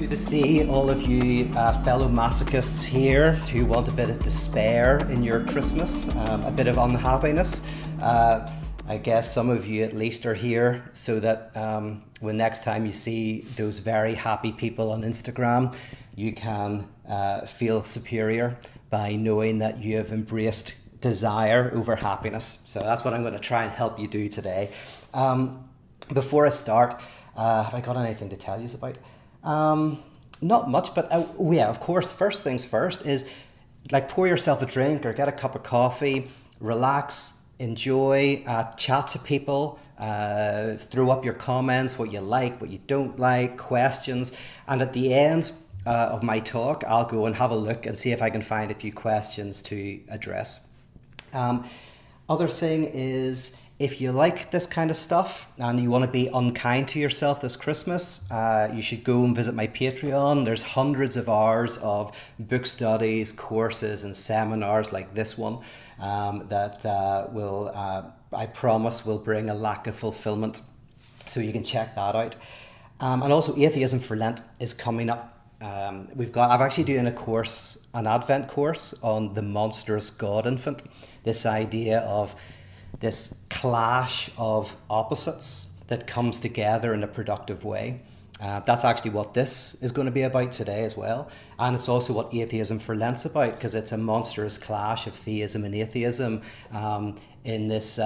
Good to see all of you fellow masochists here who want a bit of despair in your Christmas, a bit of unhappiness. I guess some of you at least are here so that when next time you see those very happy people on Instagram, you can feel superior by knowing that you have embraced desire over happiness. So that's what I'm going to try and help you do today. Before I start, have I got anything to tell you about? Not much, but yeah, of course, first things first is like pour yourself a drink or get a cup of coffee, relax, enjoy, chat to people, throw up your comments, what you like, what you don't like, questions. And at the end of my talk, I'll go and have a look and see if I can find a few questions to address. Other thing is, if you like this kind of stuff and you want to be unkind to yourself this Christmas, you should go and visit my Patreon. There's hundreds of hours of book studies, courses and seminars like this one that I promise will bring a lack of fulfillment. So you can check that out. And also Atheism for Lent is coming up. I'm actually doing a course, an Advent course on the monstrous God infant. This idea of this clash of opposites that comes together in a productive way. That's actually what this is going to be about today as well. And it's also what Atheism for Lent's about, because it's a monstrous clash of theism and atheism in this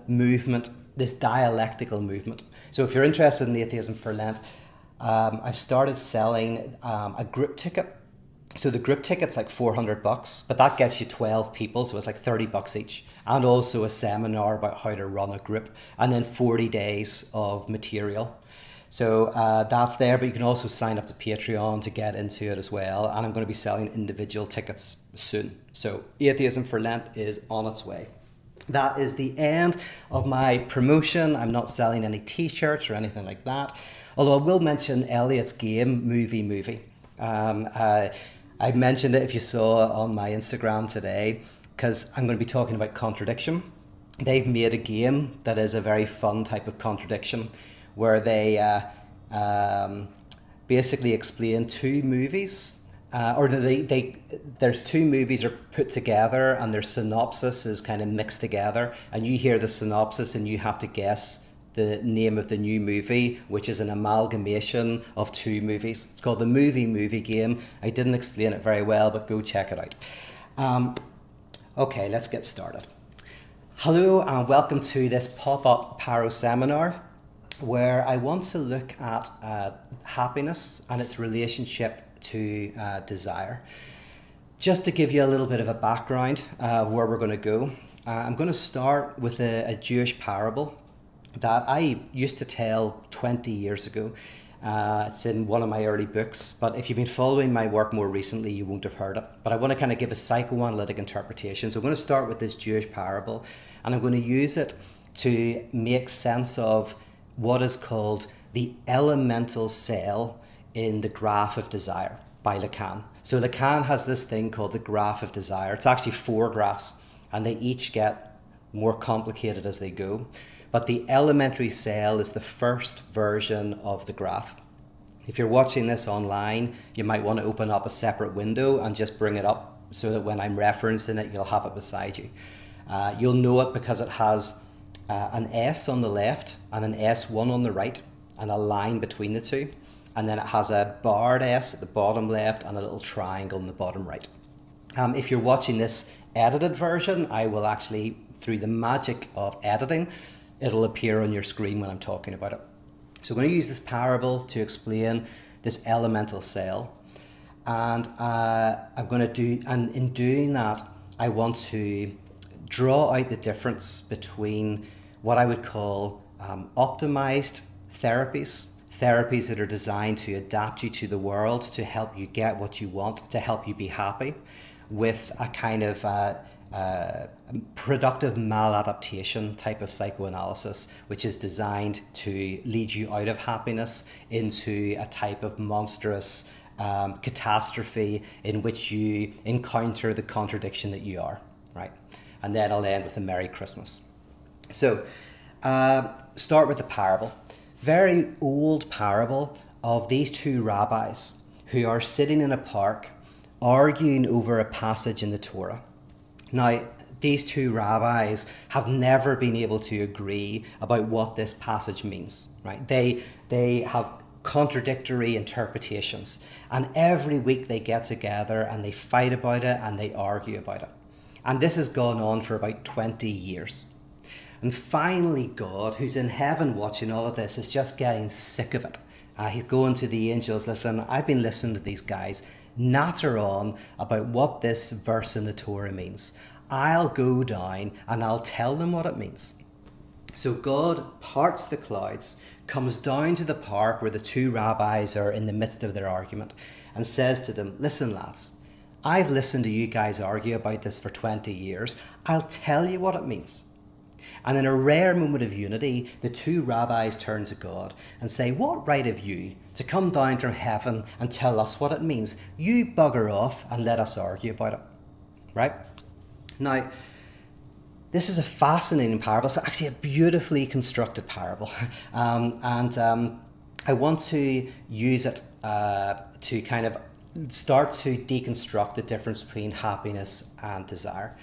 movement, this dialectical movement. So if you're interested in Atheism for Lent, I've started selling a group ticket. So the group ticket's like $400, but that gets you 12 people, so it's like $30 each. And also a seminar about how to run a group, and then 40 days of material. So that's there, but you can also sign up to Patreon to get into it as well. And I'm going to be selling individual tickets soon. So Atheism for Lent is on its way. That is the end of my promotion. I'm not selling any t-shirts or anything like that. Although I will mention Elliot's game, Movie. I mentioned it if you saw on my Instagram today, because I'm going to be talking about contradiction. They've made a game that is a very fun type of contradiction where they basically explain two movies, there's two movies are put together and their synopsis is kind of mixed together, and you hear the synopsis and you have to guess the name of the new movie, which is an amalgamation of two movies. It's called the Movie game. I didn't explain it very well, but go check it out. Okay, let's get started. Hello and welcome to this pop-up Paro seminar, where I want to look at happiness and its relationship to desire. Just to give you a little bit of a background of where we're going to go, I'm going to start with a Jewish parable that I used to tell 20 years ago. It's in one of my early books, but if you've been following my work more recently, you won't have heard it. But I want to kind of give a psychoanalytic interpretation. So I'm going to start with this Jewish parable, and I'm going to use it to make sense of what is called the elemental cell in the graph of desire by Lacan. So Lacan has this thing called the graph of desire. It's actually 4 graphs, and they each get more complicated as they go. But the elementary cell is the first version of the graph. If you're watching this online, you might want to open up a separate window and just bring it up so that when I'm referencing it, you'll have it beside you. You'll know it because it has an S on the left and an S1 on the right and a line between the two. And then it has a barred S at the bottom left and a little triangle in the bottom right. If you're watching this edited version, I will actually, through the magic of editing, it'll appear on your screen when I'm talking about it. So I'm going to use this parable to explain this elemental cell. And in doing that, I want to draw out the difference between what I would call optimized therapies that are designed to adapt you to the world, to help you get what you want, to help you be happy, with a kind of productive maladaptation type of psychoanalysis, which is designed to lead you out of happiness into a type of monstrous catastrophe in which you encounter the contradiction that you are, right? And then I'll end with a Merry Christmas. So start with the parable. Very old parable of these two rabbis who are sitting in a park arguing over a passage in the Torah. Now, these two rabbis have never been able to agree about what this passage means, right? They have contradictory interpretations, and every week they get together and they fight about it and they argue about it. And this has gone on for about 20 years. And finally, God, who's in heaven watching all of this, is just getting sick of it. He's going to the angels, listen, I've been listening to these guys natter on about what this verse in the Torah means. I'll go down and I'll tell them what it means. So God parts the clouds, comes down to the park where the two rabbis are in the midst of their argument, and says to them, listen lads, I've listened to you guys argue about this for 20 years. I'll tell you what it means. And in a rare moment of unity, the two rabbis turn to God and say, what right have you to come down from heaven and tell us what it means? You bugger off and let us argue about it. Right? Now, this is a fascinating parable. It's actually a beautifully constructed parable. I want to use it to kind of start to deconstruct the difference between happiness and desire.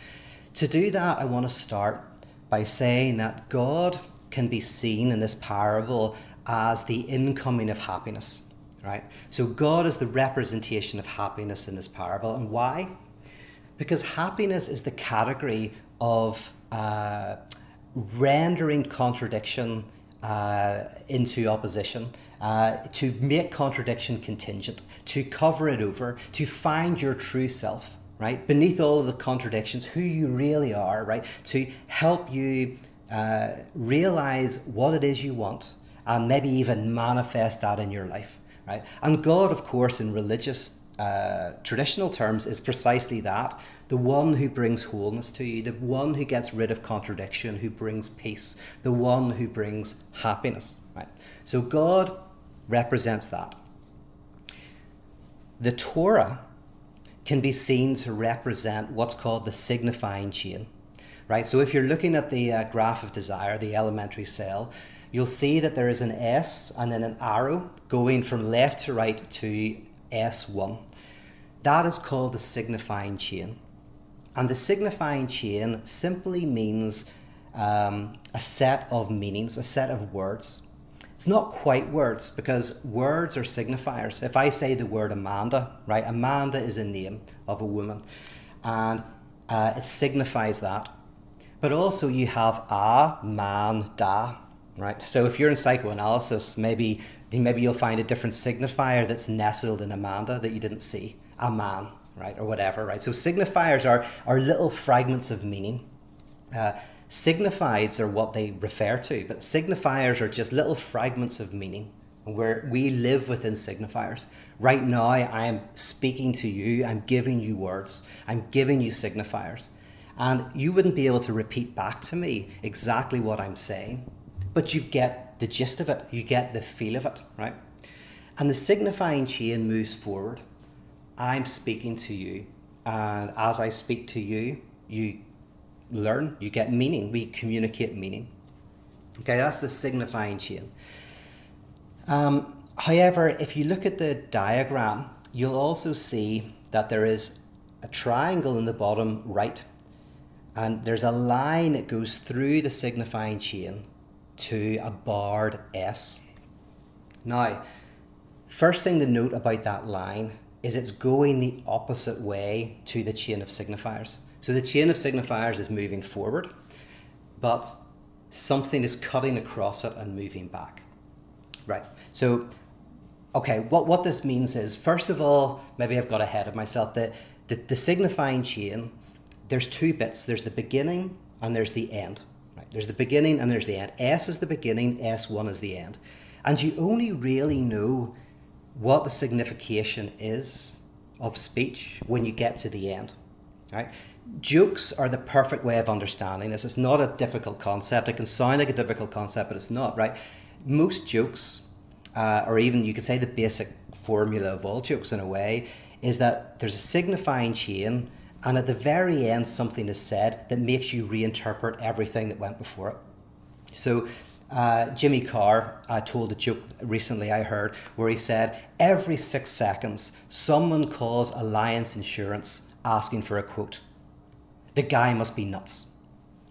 To do that, I want to start by saying that God can be seen in this parable as the incoming of happiness, right? So God is the representation of happiness in this parable. And why? Because happiness is the category of rendering contradiction into opposition, to make contradiction contingent, to cover it over, to find your true self, right? Beneath all of the contradictions, who you really are, right? To help you realize what it is you want and maybe even manifest that in your life, right? And God, of course, in religious traditional terms, is precisely that. The one who brings wholeness to you, the one who gets rid of contradiction, who brings peace, the one who brings happiness, right? So God represents that. The Torah can be seen to represent what's called the signifying chain, right? So if you're looking at the graph of desire, the elementary cell, you'll see that there is an S and then an arrow going from left to right to S1. That is called the signifying chain. And the signifying chain simply means a set of meanings, a set of words. It's not quite words, because words are signifiers. If I say the word Amanda, right? Amanda is a name of a woman, and it signifies that. But also you have a, man, da, right? So if you're in psychoanalysis, maybe you'll find a different signifier that's nestled in Amanda that you didn't see. A man, right? Or whatever, right? So signifiers are little fragments of meaning. Signifieds are what they refer to, but signifiers are just little fragments of meaning where we live within signifiers. Right now, I am speaking to you, I'm giving you words, I'm giving you signifiers. And you wouldn't be able to repeat back to me exactly what I'm saying, but you get the gist of it, you get the feel of it, right? And the signifying chain moves forward. I'm speaking to you, and as I speak to you, you learn, you get meaning, we communicate meaning. Okay, that's the signifying chain. However, if you look at the diagram, you'll also see that there is a triangle in the bottom right, and there's a line that goes through the signifying chain to a barred S. Now, first thing to note about that line is it's going the opposite way to the chain of signifiers. So the chain of signifiers is moving forward, but something is cutting across it and moving back. Right, so, okay, what this means is, first of all, maybe I've got ahead of myself, the signifying chain, there's two bits. There's the beginning and there's the end. Right? There's the beginning and there's the end. S is the beginning, S1 is the end. And you only really know what the signification is of speech when you get to the end. Right? Jokes are the perfect way of understanding this. It's not a difficult concept. It can sound like a difficult concept, but it's not, right? Most jokes, or even you could say the basic formula of all jokes in a way, is that there's a signifying chain, and at the very end something is said that makes you reinterpret everything that went before it. So Jimmy Carr told a joke recently I heard where he said, every 6 seconds, someone calls Alliance Insurance asking for a quote. The guy must be nuts,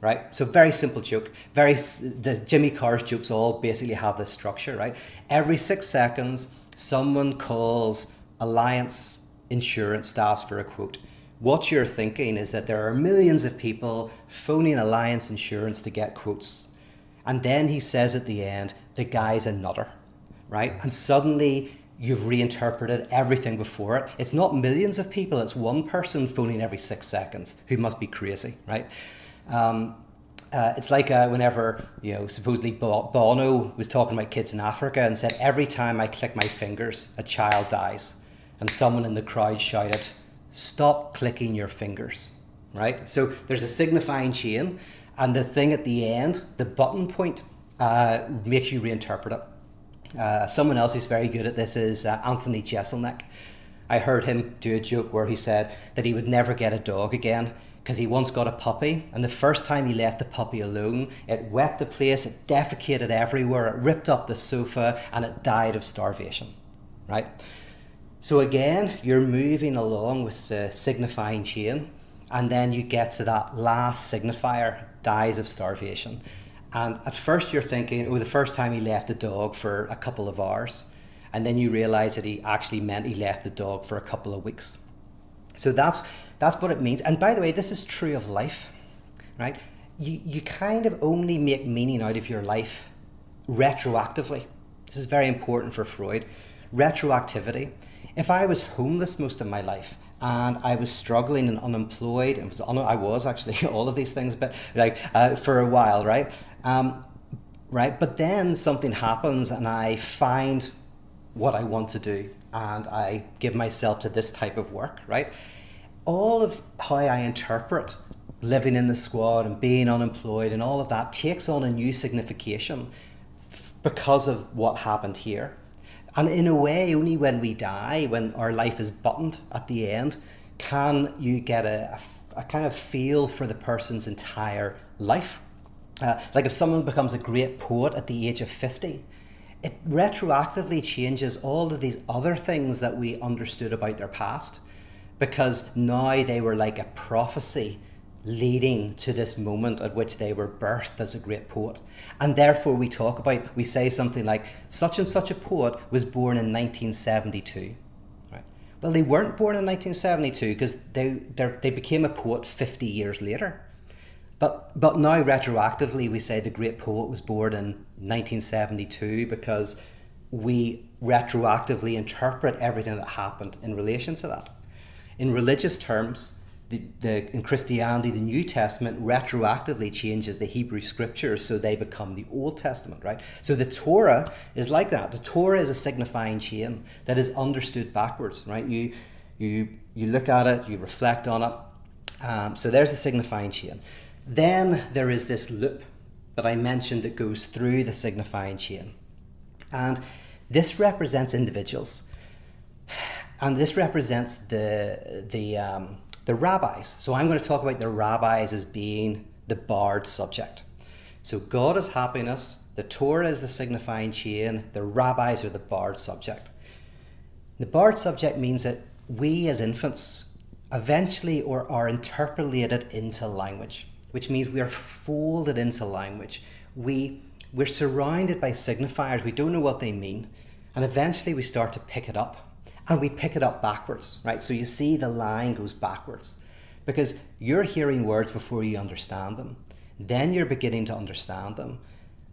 right? So very simple joke. The Jimmy Carr's jokes all basically have this structure, right? Every 6 seconds, someone calls Alliance Insurance to ask for a quote. What you're thinking is that there are millions of people phoning Alliance Insurance to get quotes. And then he says at the end, the guy's a nutter, right? And suddenly you've reinterpreted everything before it. It's not millions of people, it's one person phoning every 6 seconds who must be crazy, right? It's like whenever, supposedly Bono was talking about kids in Africa and said, every time I click my fingers, a child dies. And someone in the crowd shouted, stop clicking your fingers, right? So there's a signifying chain, and the thing at the end, the button point, makes you reinterpret it. Someone else who's very good at this is Anthony Jeselnik. I heard him do a joke where he said that he would never get a dog again because he once got a puppy, and the first time he left the puppy alone, it wet the place, it defecated everywhere, it ripped up the sofa, and it died of starvation, right? So again, you're moving along with the signifying chain, and then you get to that last signifier, dies of starvation. And at first you're thinking, the first time he left the dog for a couple of hours, and then you realize that he actually meant he left the dog for a couple of weeks. So that's what it means. And by the way, this is true of life, right? You kind of only make meaning out of your life retroactively. This is very important for Freud. Retroactivity. If I was homeless most of my life and I was struggling and unemployed, and I was actually all of these things, but for a while, right? Right. But then something happens and I find what I want to do and I give myself to this type of work, right? All of how I interpret living in the squad and being unemployed and all of that takes on a new signification because of what happened here. And in a way, only when we die, when our life is buttoned at the end, can you get a kind of feel for the person's entire life. Like if someone becomes a great poet at the age of 50, it retroactively changes all of these other things that we understood about their past, because now they were like a prophecy leading to this moment at which they were birthed as a great poet. And therefore we say something like, such and such a poet was born in 1972. Right? Well, they weren't born in 1972 because they became a poet 50 years later. But now retroactively we say the great poet was born in 1972 because we retroactively interpret everything that happened in relation to that. In religious terms, in Christianity, the New Testament retroactively changes the Hebrew scriptures so they become the Old Testament, right? So the Torah is like that. The Torah is a signifying chain that is understood backwards, right? You look at it, you reflect on it. So there's the signifying chain. Then there is this loop that I mentioned that goes through the signifying chain. And this represents individuals. And this represents the rabbis. So I'm going to talk about the rabbis as being the barred subject. So God is happiness, the Torah is the signifying chain, the rabbis are the barred subject. The barred subject means that we as infants eventually are interpolated into language, which means we are folded into language. We're surrounded by signifiers, we don't know what they mean, and eventually we start to pick it up. And we pick it up backwards, right? So you see the line goes backwards because you're hearing words before you understand them. Then you're beginning to understand them.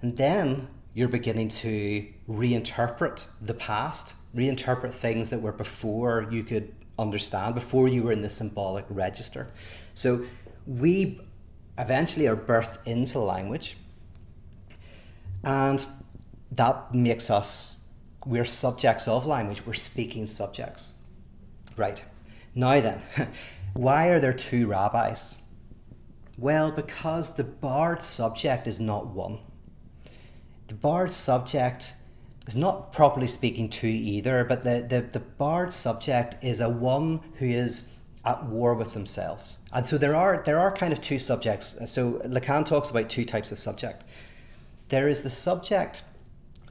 And then you're beginning to reinterpret the past, reinterpret things that were before you could understand, before you were in the symbolic register. So we eventually are birthed into language. And that makes us, we're subjects of language, we're speaking subjects. Right, now then, why are there two rabbis? Well, because the barred subject is not one. The barred subject is not properly speaking two either, but the barred subject is a one who is at war with themselves. And so there are kind of two subjects. So Lacan talks about two types of subject. There is the subject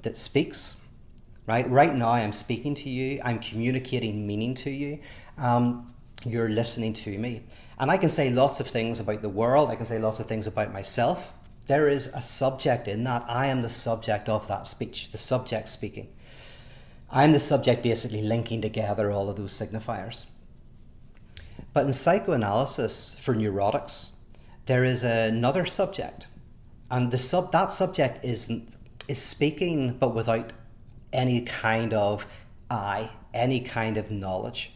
that speaks, right? Right now I'm speaking to you, I'm communicating meaning to you, you're listening to me. And I can say lots of things about the world, I can say lots of things about myself. There is a subject in that. I am the subject of that speech, the subject speaking. I'm the subject basically linking together all of those signifiers. But in psychoanalysis for neurotics, there is another subject. And that subject is speaking, but without any kind of any kind of knowledge.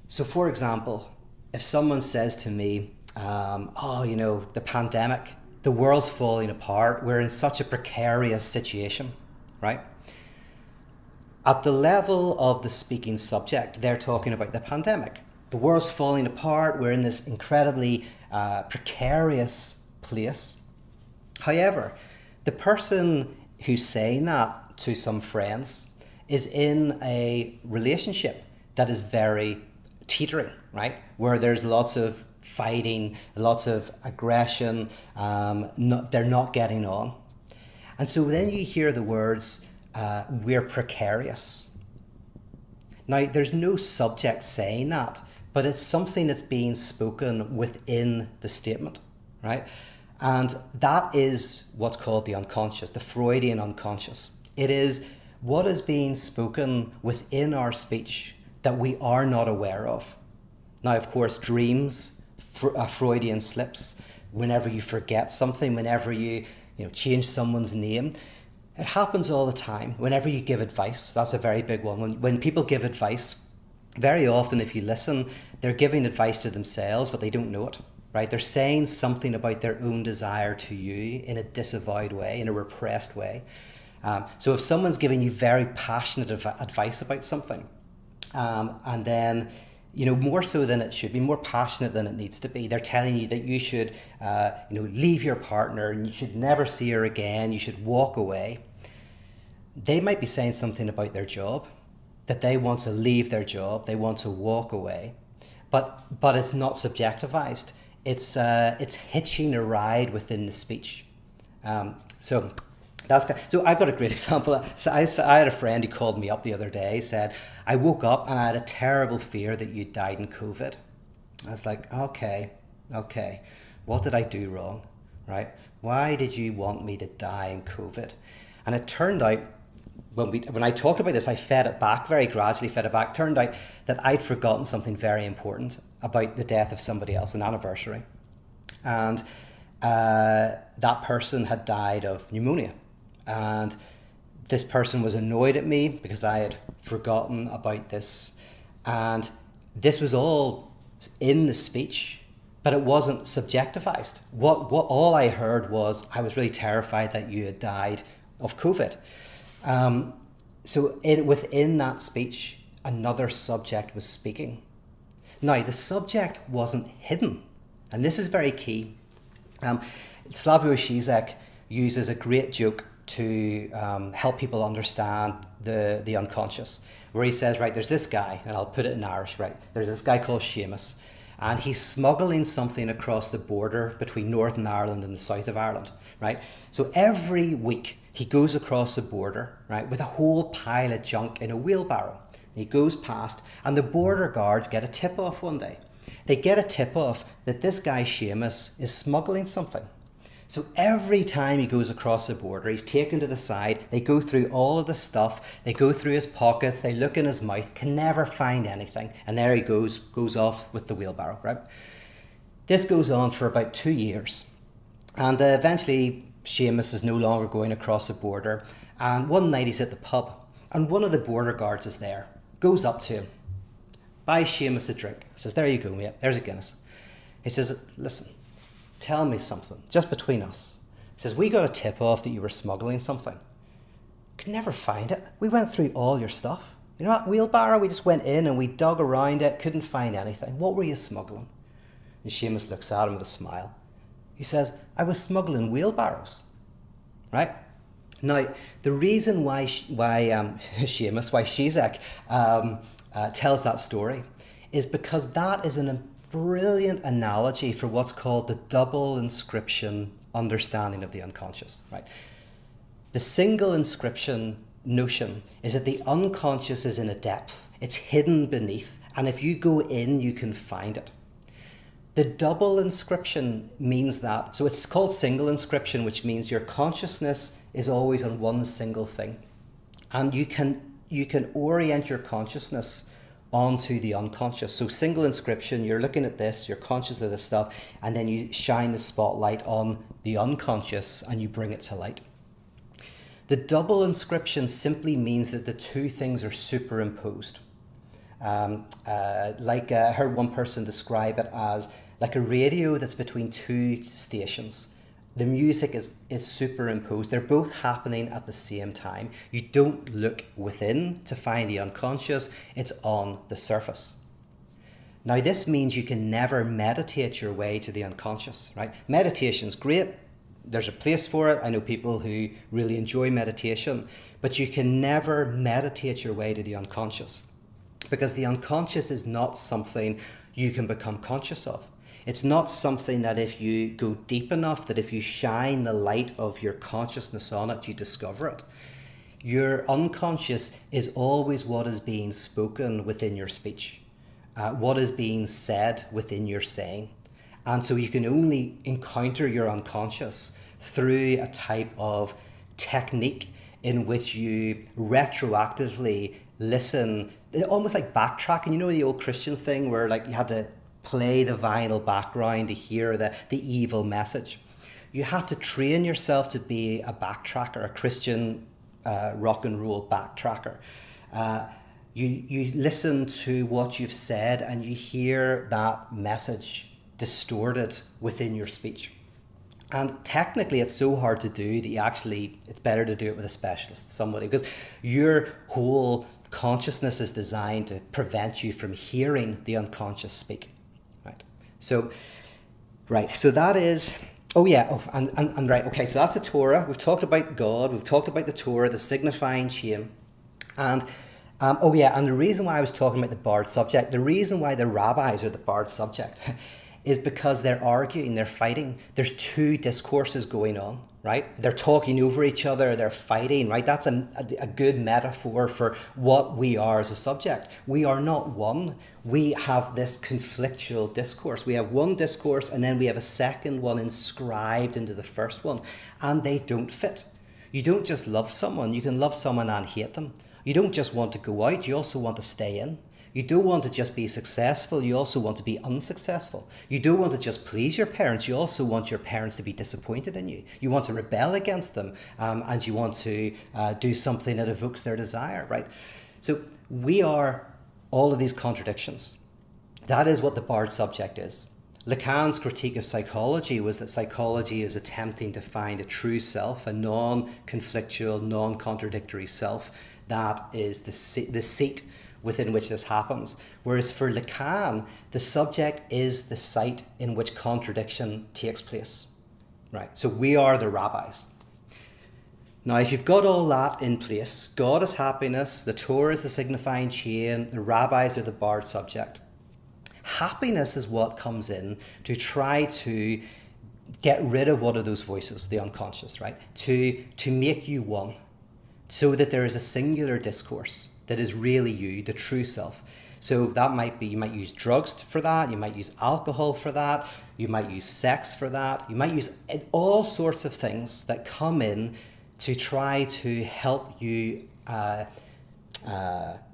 So for example, if someone says to me, the pandemic, the world's falling apart, we're in such a precarious situation, right? At the level of the speaking subject, they're talking about the pandemic. The world's falling apart, we're in this incredibly precarious place. However, the person who's saying that to some friends is in a relationship that is very teetering, right? Where there's lots of fighting, lots of aggression, they're not getting on. And so then you hear the words, we're precarious. Now, there's no subject saying that, but it's something that's being spoken within the statement, right? And that is what's called the unconscious, the Freudian unconscious. It is what is being spoken within our speech that we are not aware of. Now, of course, dreams, Freudian slips, whenever you forget something, whenever you change someone's name, it happens all the time. Whenever you give advice, that's a very big one. When people give advice, very often if you listen, they're giving advice to themselves, but they don't know it, right? They're saying something about their own desire to you in a disavowed way, in a repressed way. So if someone's giving you very passionate advice about something, and then, more so than it should be, more passionate than it needs to be, they're telling you that you should, leave your partner and you should never see her again, you should walk away. They might be saying something about their job, that they want to leave their job, they want to walk away, but it's not subjectivized. It's hitching a ride within the speech. So I've got a great example. So I had a friend who called me up the other day, said, I woke up and I had a terrible fear that you died in COVID. I was like, okay, what did I do wrong, right? Why did you want me to die in COVID? And it turned out, when I talked about this, I fed it back, very gradually fed it back. Turned out that I'd forgotten something very important about the death of somebody else, an anniversary. And that person had died of pneumonia. And this person was annoyed at me because I had forgotten about this. And this was all in the speech, but it wasn't subjectivized. What all I heard was, I was really terrified that you had died of COVID. So within that speech, another subject was speaking. Now, the subject wasn't hidden. And this is very key. Slavoj Žižek uses a great joke to help people understand the unconscious, where he says, right, there's this guy, and I'll put it in Irish, right, there's this guy called Seamus, and he's smuggling something across the border between Northern Ireland and the south of Ireland, right? So every week he goes across the border, right, with a whole pile of junk in a wheelbarrow. He goes past, and the border guards get a tip-off one day. They get a tip-off that this guy Seamus is smuggling something. So every time he goes across the border, he's taken to the side, they go through all of the stuff, they go through his pockets, they look in his mouth, can never find anything, and there he goes off with the wheelbarrow, right? This goes on for about 2 years, and eventually Seamus is no longer going across the border, and one night he's at the pub, and one of the border guards is there, goes up to him, buys Seamus a drink, says, there you go, mate, there's a Guinness. He says, listen, tell me something, just between us. He says, we got a tip-off that you were smuggling something. Could never find it. We went through all your stuff. You know that wheelbarrow? We just went in and we dug around it, couldn't find anything. What were you smuggling? And Seamus looks at him with a smile. He says, I was smuggling wheelbarrows. Right? Now, the reason why Žižek tells that story is because that is a brilliant analogy for what's called the double inscription understanding of the unconscious, right? The single inscription notion is that the unconscious is in a depth. It's hidden beneath, and if you go in, you can find it. The double inscription means that, so it's called single inscription, which means your consciousness is always on one single thing. And you can orient your consciousness onto the unconscious. So single inscription, you're looking at this, you're conscious of this stuff, and then you shine the spotlight on the unconscious and you bring it to light. The double inscription simply means that the two things are superimposed. I heard one person describe it as like a radio that's between two stations. The music is superimposed. They're both happening at the same time. You don't look within to find the unconscious. It's on the surface. Now, this means you can never meditate your way to the unconscious, right? Meditation's great. There's a place for it. I know people who really enjoy meditation, but you can never meditate your way to the unconscious, because the unconscious is not something you can become conscious of. It's not something that if you go deep enough, that if you shine the light of your consciousness on it, you discover it. Your unconscious is always what is being spoken within your speech, what is being said within your saying. And so you can only encounter your unconscious through a type of technique in which you retroactively listen, almost like backtracking. You know the old Christian thing where like you had to play the vinyl background to hear the evil message. You have to train yourself to be a backtracker, a Christian rock and roll backtracker. You listen to what you've said and you hear that message distorted within your speech. And technically it's so hard to do that it's better to do it with a specialist, somebody, because your whole consciousness is designed to prevent you from hearing the unconscious speak. So that is, so that's the Torah. We've talked about God, we've talked about the Torah, the signifying chain. And the reason why I was talking about the barred subject, the reason why the rabbis are the barred subject is because they're arguing, they're fighting. There's two discourses going on, right? They're talking over each other, they're fighting, right? That's a good metaphor for what we are as a subject. We are not one. We have this conflictual discourse. We have one discourse and then we have a second one inscribed into the first one, and they don't fit. You don't just love someone, you can love someone and hate them. You don't just want to go out, you also want to stay in. You don't want to just be successful, you also want to be unsuccessful. You don't want to just please your parents, you also want your parents to be disappointed in you. You want to rebel against them, and you want to do something that evokes their desire, right? So we are all of these contradictions. That is what the barred subject is. Lacan's critique of psychology was that psychology is attempting to find a true self, a non-conflictual, non-contradictory self that is the seat within which this happens. Whereas for Lacan, the subject is the site in which contradiction takes place. Right? So we are the rabbis. Now, if you've got all that in place, God is happiness, the Torah is the signifying chain, the rabbis are the barred subject. Happiness is what comes in to try to get rid of one of those voices, the unconscious, right? To make you one, so that there is a singular discourse that is really you, the true self. So that might be, you might use drugs for that, you might use alcohol for that, you might use sex for that, you might use all sorts of things that come in to try to help you, to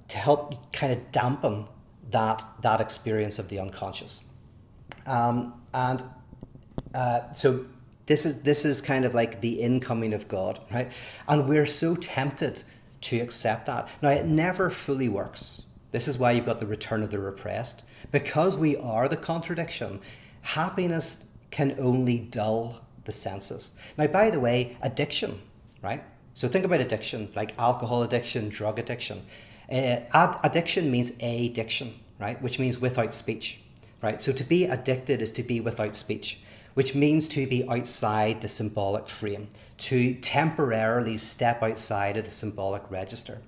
help kind of dampen that experience of the unconscious. So this is kind of like the incoming of God, right? And we're so tempted to accept that. Now, it never fully works. This is why you've got the return of the repressed. Because we are the contradiction, happiness can only dull the senses. Now, by the way, addiction, right? So think about addiction, like alcohol addiction, drug addiction. Addiction means addiction, right? Which means without speech, right? So to be addicted is to be without speech, which means to be outside the symbolic frame, to temporarily step outside of the symbolic register.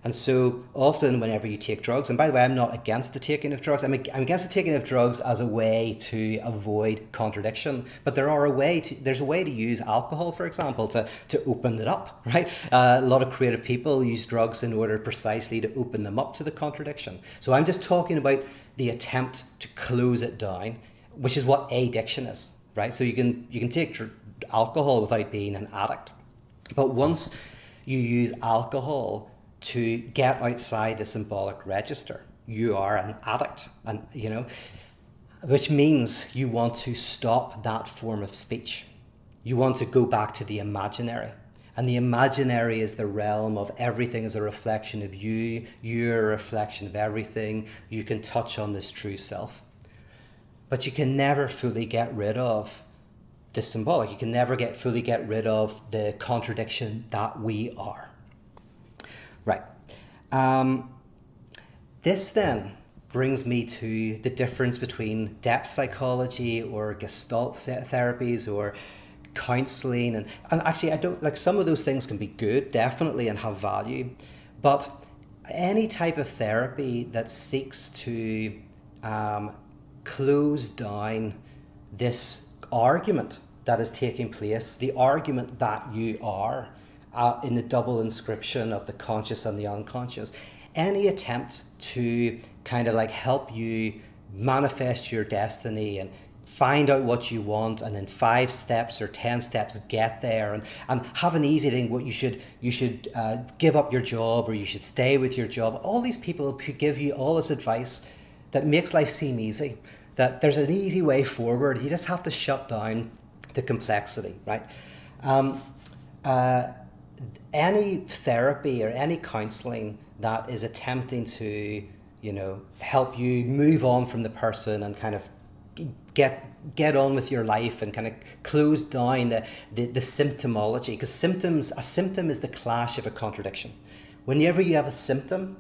And so often whenever you take drugs, and by the way, I'm not against the taking of drugs. I'm against the taking of drugs as a way to avoid contradiction. But there's a way to use alcohol, for example, to open it up, right? A lot of creative people use drugs in order precisely to open them up to the contradiction. So I'm just talking about the attempt to close it down, which is what addiction is, right? So you can take alcohol without being an addict. But once you use alcohol to get outside the symbolic register, you are an addict, and which means you want to stop that form of speech. You want to go back to the imaginary, and the imaginary is the realm of everything is a reflection of you. You're a reflection of everything. You can touch on this true self, but you can never fully get rid of the symbolic. You can never fully get rid of the contradiction that we are. Right. This then brings me to the difference between depth psychology or Gestalt therapies or counseling. And actually, I don't like, some of those things can be good, definitely, and have value. But any type of therapy that seeks to close down this argument that is taking place, the argument that you are, in the double inscription of the conscious and the unconscious, any attempt to kind of like help you manifest your destiny and find out what you want, and in 5 steps or 10 steps get there, and have an easy thing, what you should give up your job, or you should stay with your job. All these people who give you all this advice that makes life seem easy, that there's an easy way forward, you just have to shut down the complexity, right? Any therapy or any counseling that is attempting to, help you move on from the person and kind of get on with your life and kind of close down the symptomology, because a symptom is the clash of a contradiction. Whenever you have a symptom,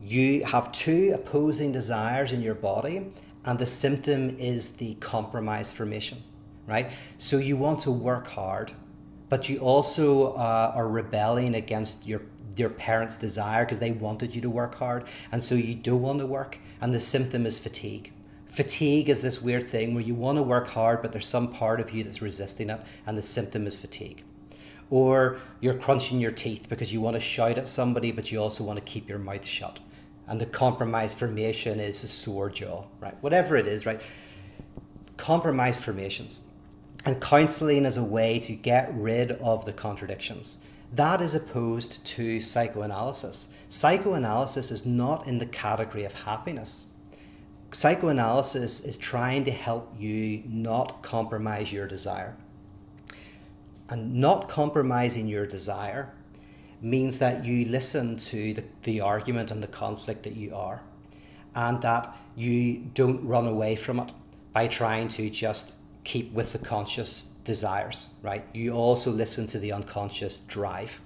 you have 2 opposing desires in your body, and the symptom is the compromise formation, right? So you want to work hard, but you also are rebelling against your parents' desire because they wanted you to work hard, and so you don't want to work, and the symptom is fatigue. Fatigue is this weird thing where you want to work hard, but there's some part of you that's resisting it, and the symptom is fatigue. Or you're crunching your teeth because you want to shout at somebody, but you also want to keep your mouth shut, and the compromise formation is a sore jaw, right? Whatever it is, right? Compromise formations. And counseling is a way to get rid of the contradictions. That is opposed to psychoanalysis. Psychoanalysis is not in the category of happiness. Psychoanalysis is trying to help you not compromise your desire. And not compromising your desire means that you listen to the argument and the conflict that you are, and that you don't run away from it by trying to just keep with the conscious desires, right? You also listen to the unconscious drive.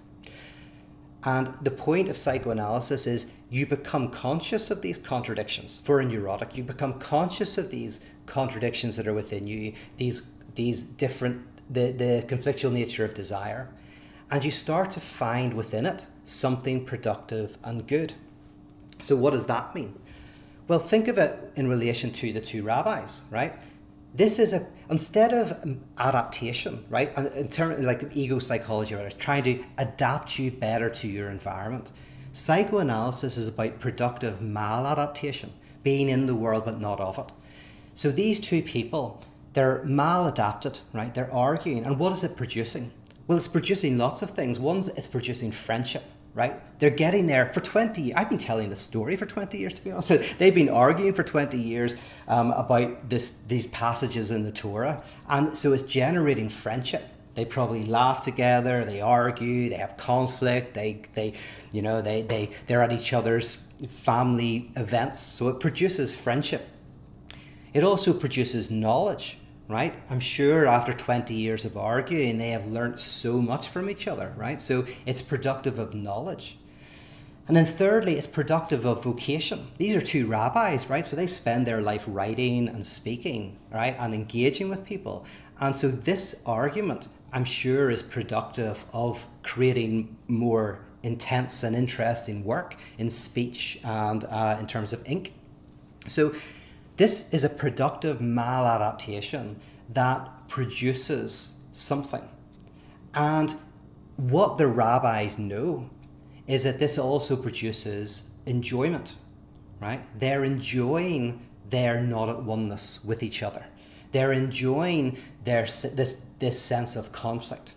And the point of psychoanalysis is you become conscious of these contradictions. For a neurotic, you become conscious of these contradictions that are within you, these different, the conflictual nature of desire, and you start to find within it something productive and good. So what does that mean? Well, think of it in relation to the 2 rabbis, right? This is instead of adaptation, right? In terms like ego psychology, right? Trying to adapt you better to your environment. Psychoanalysis is about productive maladaptation, being in the world but not of it. So these 2 people, they're maladapted, right? They're arguing, and what is it producing? Well, it's producing lots of things. It's producing friendship, right? They're getting there for 20 years. I've been telling this story for 20 years, to be honest. So they've been arguing for 20 years about these passages in the Torah. And so it's generating friendship. They probably laugh together, they argue, they have conflict, they're at each other's family events. So it produces friendship. It also produces knowledge, right? I'm sure after 20 years of arguing, they have learned so much from each other, right? So it's productive of knowledge. And then thirdly, it's productive of vocation. These are 2 rabbis, right? So they spend their life writing and speaking, right? And engaging with people. And so this argument, I'm sure, is productive of creating more intense and interesting work in speech and in terms of ink. So this is a productive maladaptation that produces something. And what the rabbis know is that this also produces enjoyment, right? They're enjoying their not at oneness with each other. They're enjoying this sense of conflict.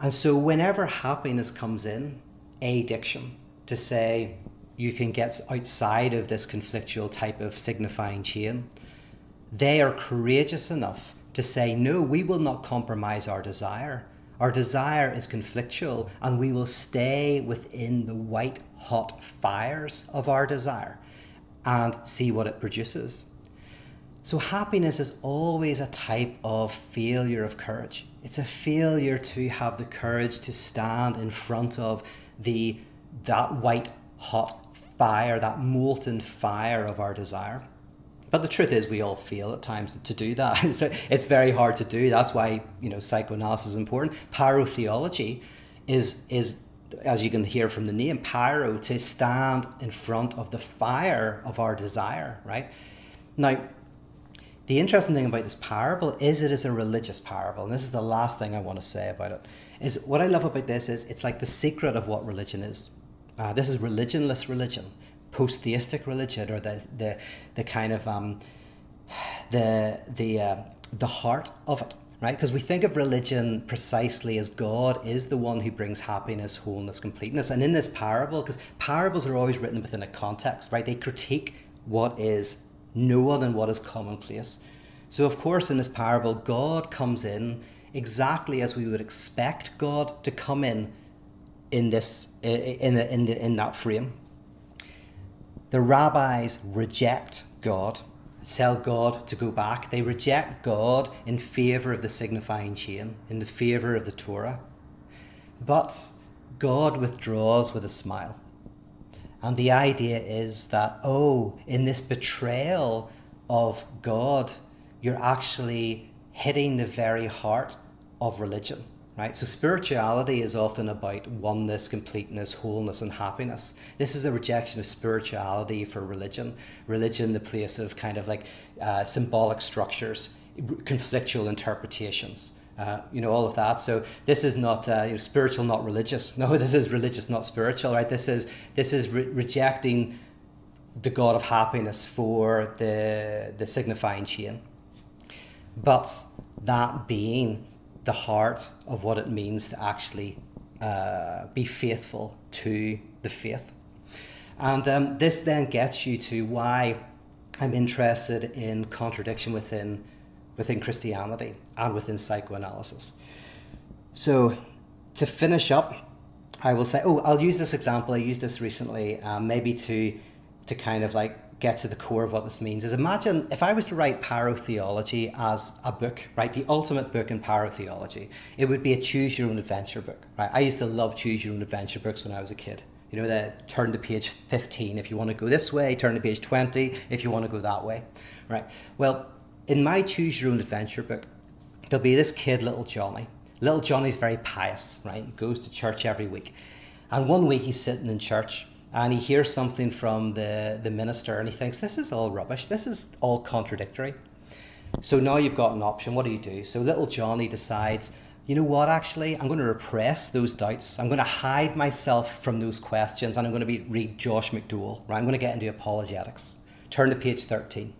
And so whenever happiness comes in, addiction, to say you can get outside of this conflictual type of signifying chain, they are courageous enough to say, no, we will not compromise our desire. Our desire is conflictual, and we will stay within the white hot fires of our desire and see what it produces. So happiness is always a type of failure of courage. It's a failure to have the courage to stand in front of that white hot fire, that molten fire of our desire. But the truth is, we all fail at times to do that. So it's very hard to do. That's why, psychoanalysis is important. Pyrotheology is, as you can hear from the name, pyro, to stand in front of the fire of our desire, right? Now, the interesting thing about this parable is it is a religious parable. And this is the last thing I want to say about it. Is what I love about this is it's like the secret of what religion is. This is religionless religion. Post-theistic religion, or the kind of the heart of it, right? Because we think of religion precisely as God is the one who brings happiness, wholeness, completeness. And in this parable, because parables are always written within a context, right? They critique what is known and what is commonplace. So of course, in this parable, God comes in exactly as we would expect God to come in this in that frame. The rabbis reject God, tell God to go back. They reject God in favor of the signifying chain, in the favor of the Torah. But God withdraws with a smile. And the idea is that, in this betrayal of God, you're actually hitting the very heart of religion. Right? So spirituality is often about oneness, completeness, wholeness, and happiness. This is a rejection of spirituality for religion. Religion, the place of kind of like symbolic structures, conflictual interpretations, all of that. So this is not spiritual, not religious. No, this is religious, not spiritual. Right? This is rejecting the God of happiness for the signifying chain. But that being the heart of what it means to actually be faithful to the faith. And this then gets you to why I'm interested in contradiction within Christianity and within psychoanalysis. So to finish up, I will say, I'll use this example. I used this recently, maybe to kind of like get to the core of what this means. Is imagine if I was to write pyrotheology as a book, right? The ultimate book in pyrotheology. It would be a choose your own adventure book, right? I used to love choose your own adventure books when I was a kid. That turn to page 15 if you want to go this way, turn to page 20 if you want to go that way, right? Well, in my choose your own adventure book, there'll be this kid, little Johnny. Little Johnny's very pious, right? He goes to church every week. And one week he's sitting in church and he hears something from the minister and he thinks, this is all rubbish. This is all contradictory. So now you've got an option. What do? So little Johnny decides, you know what, actually, I'm going to repress those doubts. I'm going to hide myself from those questions and I'm going to read Josh McDowell. Right? I'm going to get into apologetics. Turn to page 13.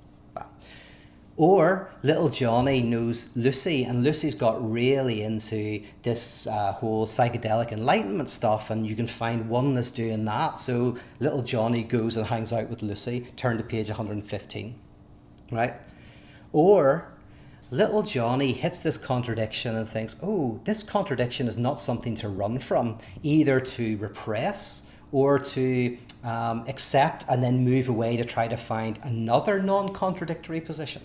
Or little Johnny knows Lucy, and Lucy's got really into this whole psychedelic enlightenment stuff, and you can find oneness doing that. So little Johnny goes and hangs out with Lucy. Turn to page 115, right? Or little Johnny hits this contradiction and thinks, this contradiction is not something to run from, either to repress or to accept and then move away to try to find another non-contradictory position.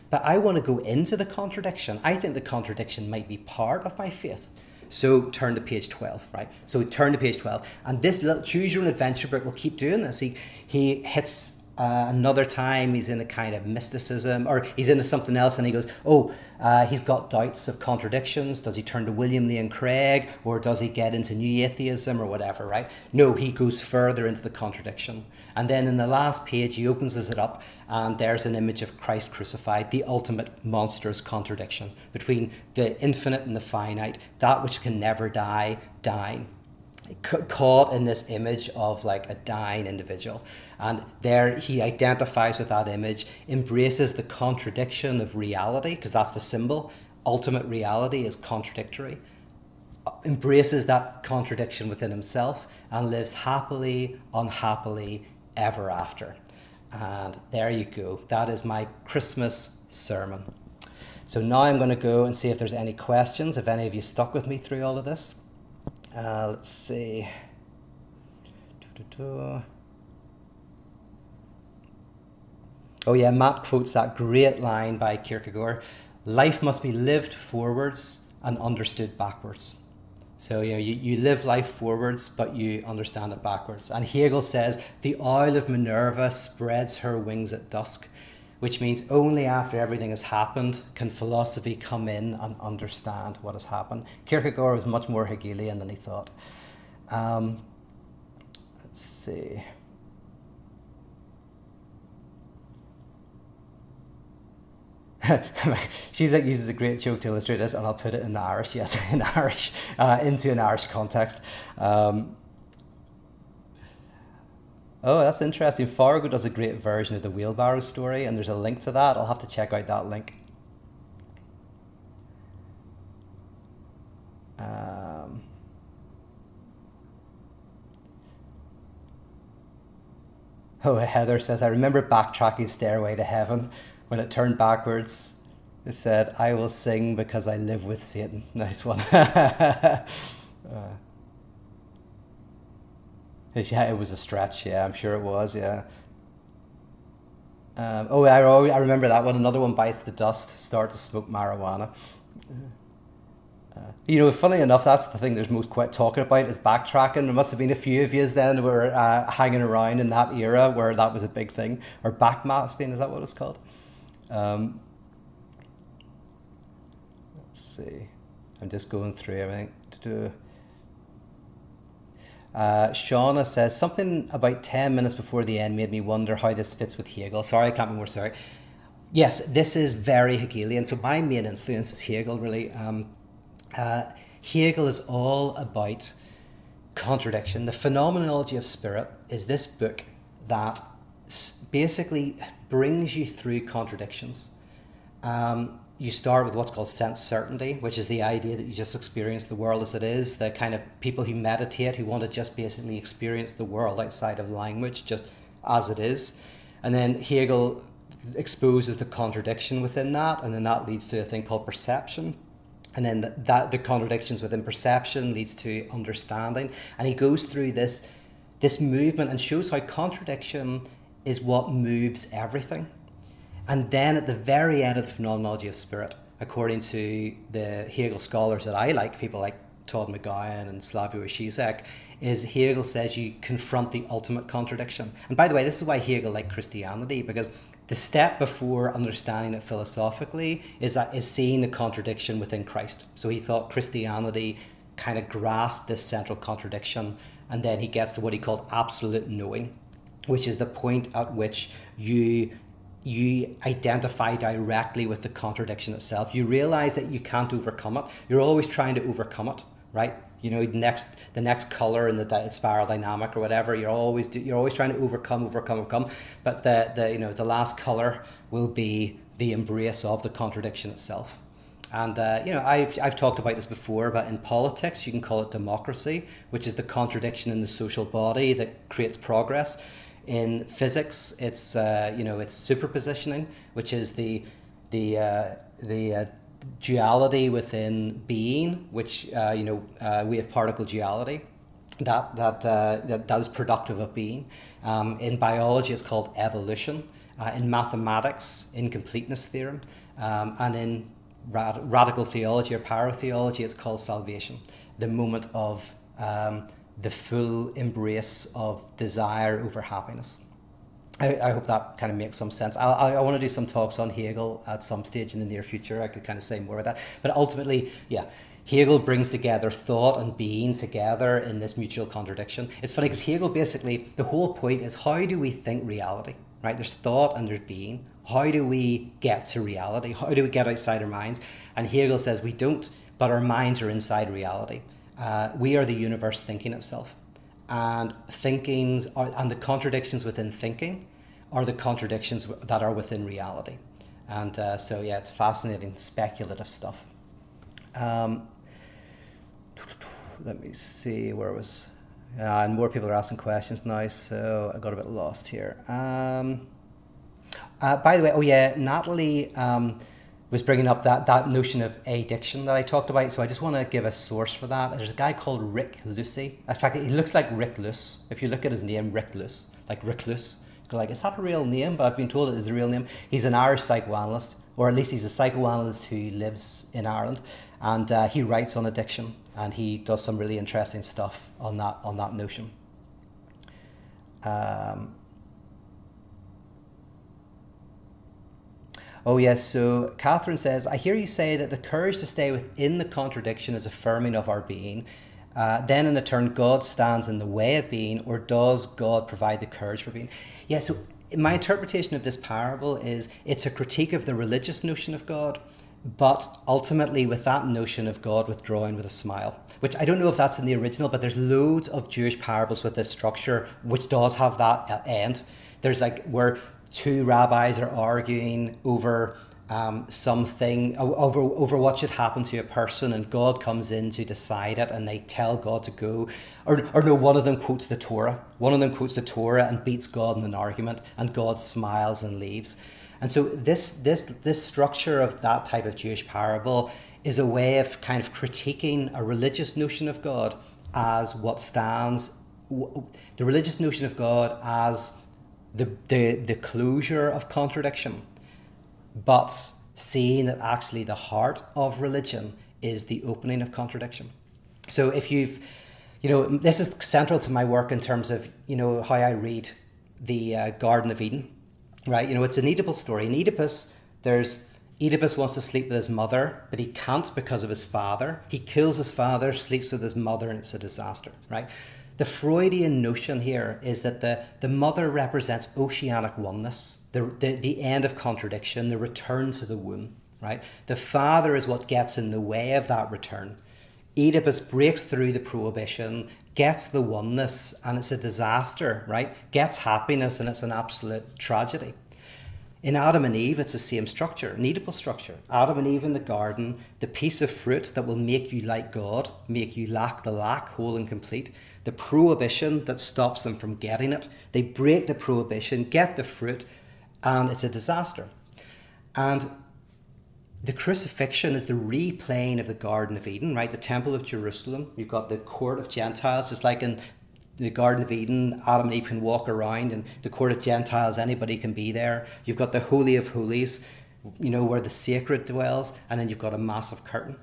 But I want to go into the contradiction. I think the contradiction might be part of my faith. So turn to page 12, right? So turn to page 12. And this little choose your own adventure book will keep doing this. He hits Another time he's in a kind of mysticism, or he's into something else, and he goes, he's got doubts of contradictions. Does he turn to William Lane Craig, or does he get into new atheism or whatever, right? No, he goes further into the contradiction. And then in the last page, he opens it up, and there's an image of Christ crucified, the ultimate monstrous contradiction between the infinite and the finite, that which can never die, dying. Caught in this image of like a dying individual, and there he identifies with that image, embraces the contradiction of reality, because that's the symbol. Ultimate reality is contradictory, embraces that contradiction within himself, and lives happily, unhappily ever after. And there you go, that is my Christmas sermon. So now I'm going to go and see if there's any questions, if any of you stuck with me through all of this. Let's see. Oh yeah, Matt quotes that great line by Kierkegaard: life must be lived forwards and understood backwards. So you live life forwards, but you understand it backwards. And Hegel says, the owl of Minerva spreads her wings at dusk, which means only after everything has happened can philosophy come in and understand what has happened. Kierkegaard was much more Hegelian than he thought. Let's see. Žižek uses a great joke to illustrate this, and I'll put it in Irish, yes, in Irish, into an Irish context. Oh, that's interesting. Fargo does a great version of the wheelbarrow story, and there's a link to that. I'll have to check out that link. Heather says, I remember backtracking Stairway to Heaven. When it turned backwards, it said, I will sing because I live with Satan. Nice one. Yeah, it was a stretch. Yeah, I'm sure it was. Yeah. I remember that one. Another one, bites the dust. Start to smoke marijuana. Funny enough, that's the thing there's most quite talking about is backtracking. There must have been a few of yous then who were hanging around in that era where that was a big thing. Or backmasking, is that what it's called? Let's see. I'm just going through everything. Shauna says, something about 10 minutes before the end made me wonder how this fits with Hegel. Sorry, I can't be more sorry. Yes, this is very Hegelian. So my main influence is Hegel, really. Hegel is all about contradiction. The Phenomenology of Spirit is this book that basically brings you through contradictions. You start with what's called sense certainty, which is the idea that you just experience the world as it is, the kind of people who meditate, who want to just basically experience the world outside of language, just as it is. And then Hegel exposes the contradiction within that, and then that leads to a thing called perception. And then the contradictions within perception leads to understanding. And he goes through this movement and shows how contradiction is what moves everything. And then at the very end of the Phenomenology of Spirit, according to the Hegel scholars that I like, people like Todd McGowan and Slavoj Žižek, is Hegel says you confront the ultimate contradiction. And by the way, this is why Hegel liked Christianity, because the step before understanding it philosophically is seeing the contradiction within Christ. So he thought Christianity kind of grasped this central contradiction, and then he gets to what he called absolute knowing, which is the point at which you identify directly with the contradiction itself. You realize that you can't overcome it. You're always trying to overcome it, right? The next color in the spiral dynamic or whatever. You're always trying to overcome. But the last color will be the embrace of the contradiction itself. And I've talked about this before, but in politics you can call it democracy, which is the contradiction in the social body that creates progress. In physics, it's superpositioning, which is the duality within being, which we have particle duality, that is productive of being. In biology, it's called evolution. In mathematics, incompleteness theorem, and in radical theology or paratheology, it's called salvation. The moment of the full embrace of desire over happiness. I hope that kind of makes some sense. I want to do some talks on Hegel at some stage in the near future. I could kind of say more about that. But ultimately, yeah, Hegel brings together thought and being together in this mutual contradiction. It's funny because Hegel basically, the whole point is how do we think reality, right? There's thought and there's being. How do we get to reality? How do we get outside our minds? And Hegel says we don't, but our minds are inside reality. We are the universe thinking itself. And and the contradictions within thinking are the contradictions that are within reality. And so, yeah, it's fascinating, speculative stuff. Let me see, where was... and more people are asking questions now, so I got a bit lost here. By the way, Natalie was bringing up that notion of addiction that I talked about. So I just want to give a source for that. There's a guy called Rick Lucy. In fact, he looks like Rick Luce. If you look at his name, Rick Luce, like Rick Luce, you're like, is that a real name? But I've been told it is a real name. He's an Irish psychoanalyst, or at least he's a psychoanalyst who lives in Ireland, and he writes on addiction, and he does some really interesting stuff on that notion. Oh yes, so Catherine says, I hear you say that the courage to stay within the contradiction is affirming of our being. Then in a turn, God stands in the way of being, or does God provide the courage for being? Yeah, so my interpretation of this parable is it's a critique of the religious notion of God, but ultimately with that notion of God withdrawing with a smile, which I don't know if that's in the original, but there's loads of Jewish parables with this structure, which does have that end. There's like where two rabbis are arguing over something, over what should happen to a person, and God comes in to decide it, and they tell God to go. Or no, one of them quotes the Torah. One of them quotes the Torah and beats God in an argument, and God smiles and leaves. And so this structure of that type of Jewish parable is a way of kind of critiquing a religious notion of God as what stands, the religious notion of God as the closure of contradiction, but seeing that actually the heart of religion is the opening of contradiction. So if this is central to my work in terms of, how I read the Garden of Eden, right? It's an Oedipal story. In Oedipus wants to sleep with his mother, but he can't because of his father. He kills his father, sleeps with his mother, and it's a disaster, right? The Freudian notion here is that the mother represents oceanic oneness, the end of contradiction, the return to the womb, right? The father is what gets in the way of that return. Oedipus breaks through the prohibition, gets the oneness, and it's a disaster, right? Gets happiness, and it's an absolute tragedy. In Adam and Eve, it's the same structure, an Oedipal structure. Adam and Eve in the garden, the piece of fruit that will make you like God, make you lack the lack, whole and complete. The prohibition that stops them from getting it. They break the prohibition, get the fruit, and it's a disaster. And the crucifixion is the replaying of the Garden of Eden, right? The Temple of Jerusalem. You've got the court of Gentiles, just like in the Garden of Eden, Adam and Eve can walk around, and the court of Gentiles, anybody can be there. You've got the Holy of Holies, where the sacred dwells, and then you've got a massive curtain.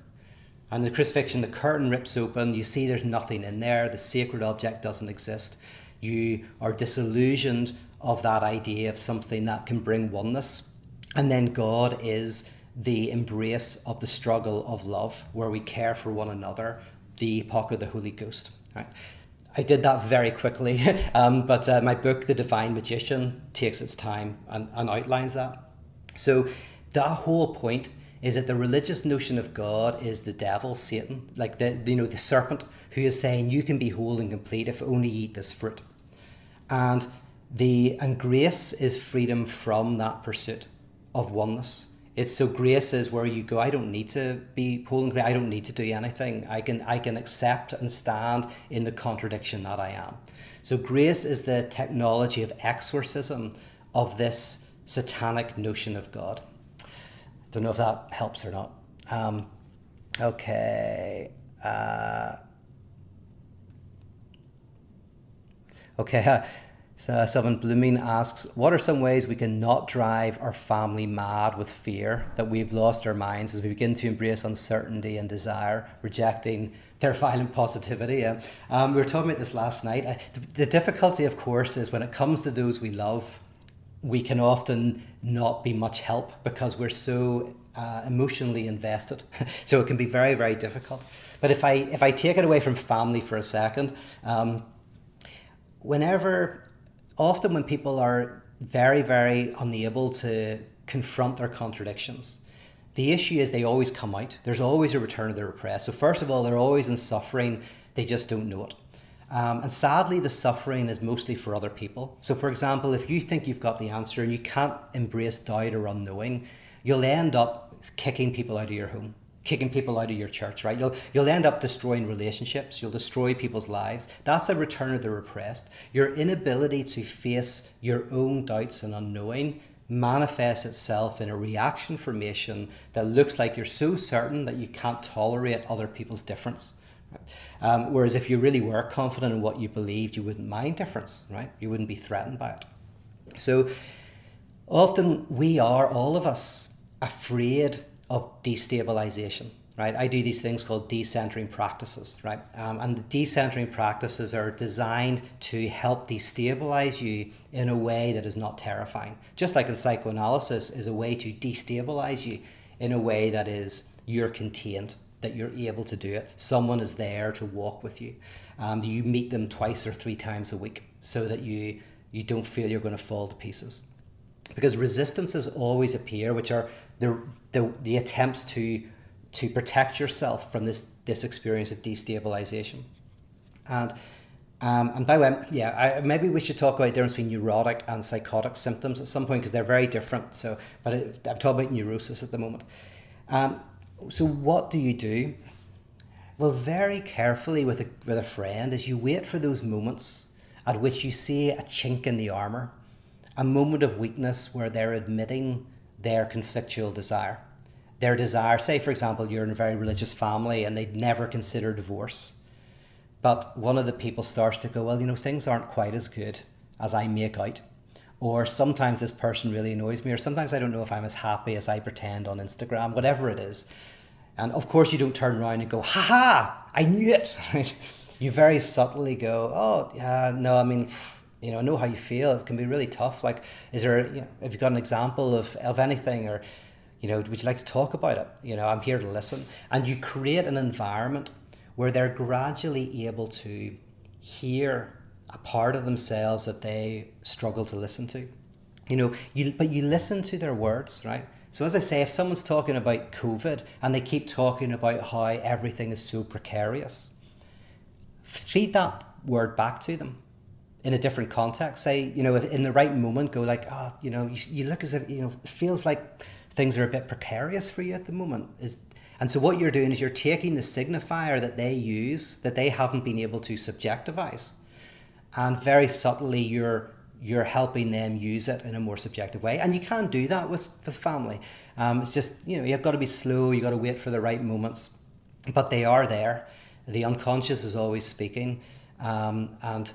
And the crucifixion, the curtain rips open, you see there's nothing in there, the sacred object doesn't exist. You are disillusioned of that idea of something that can bring oneness. And then God is the embrace of the struggle of love, where we care for one another, the epoch of the Holy Ghost. Right? I did that very quickly, but my book, The Divine Magician, takes its time and outlines that. So that whole point is that the religious notion of God is the devil, Satan, like the serpent, who is saying you can be whole and complete if only you eat this fruit. And grace is freedom from that pursuit of oneness. So grace is where you go, I don't need to be whole and complete, I don't need to do anything. I can accept and stand in the contradiction that I am. So grace is the technology of exorcism of this satanic notion of God. Don't know if that helps or not. Okay. So someone blooming asks, what are some ways we can not drive our family mad with fear that we've lost our minds as we begin to embrace uncertainty and desire, rejecting their violent positivity? We were talking about this last night. The difficulty, of course, is when it comes to those we love, we can often not be much help because we're so emotionally invested. So it can be very, very difficult. But if I take it away from family for a second, often when people are very, very unable to confront their contradictions, the issue is they always come out. There's always a return of the repressed. So first of all, they're always in suffering. They just don't know it. And sadly, the suffering is mostly for other people. So for example, if you think you've got the answer and you can't embrace doubt or unknowing, you'll end up kicking people out of your home, kicking people out of your church, right? You'll end up destroying relationships. You'll destroy people's lives. That's a return of the repressed. Your inability to face your own doubts and unknowing manifests itself in a reaction formation that looks like you're so certain that you can't tolerate other people's difference. Whereas if you really were confident in what you believed, you wouldn't mind difference, right? You wouldn't be threatened by it. So often we are, all of us, afraid of destabilization, right? I do these things called decentering practices, right? And the decentering practices are designed to help destabilize you in a way that is not terrifying. Just like in psychoanalysis is a way to destabilize you in a way that is you're contained, that you're able to do it. Someone is there to walk with you. You meet them 2 or 3 times a week so that you don't feel you're going to fall to pieces. Because resistances always appear, which are the attempts to protect yourself from this experience of destabilization. And by the way, maybe we should talk about the difference between neurotic and psychotic symptoms at some point because they're very different. But I'm talking about neurosis at the moment. So what do? Well, very carefully with a friend is you wait for those moments at which you see a chink in the armour, a moment of weakness where they're admitting their conflictual desire. Their desire, say for example, you're in a very religious family and they'd never consider divorce. But one of the people starts to go, well, things aren't quite as good as I make out. Or sometimes this person really annoys me, or sometimes I don't know if I'm as happy as I pretend on Instagram, whatever it is. And of course you don't turn around and go, ha, I knew it, right? You very subtly go, oh, yeah, no, I mean, I know how you feel. It can be really tough. Like, have you got an example of anything, or, would you like to talk about it? I'm here to listen. And you create an environment where they're gradually able to hear a part of themselves that they struggle to listen to. But you listen to their words, right? So as I say, if someone's talking about COVID and they keep talking about how everything is so precarious, feed that word back to them in a different context. Say, if in the right moment, go like, you look as if, it feels like things are a bit precarious for you at the moment. And so what you're doing is you're taking the signifier that they use, that they haven't been able to subjectivize, and very subtly you're helping them use it in a more subjective way. And you can't do that with family. It's just, you've got to be slow, you've got to wait for the right moments, but they are there. The unconscious is always speaking, and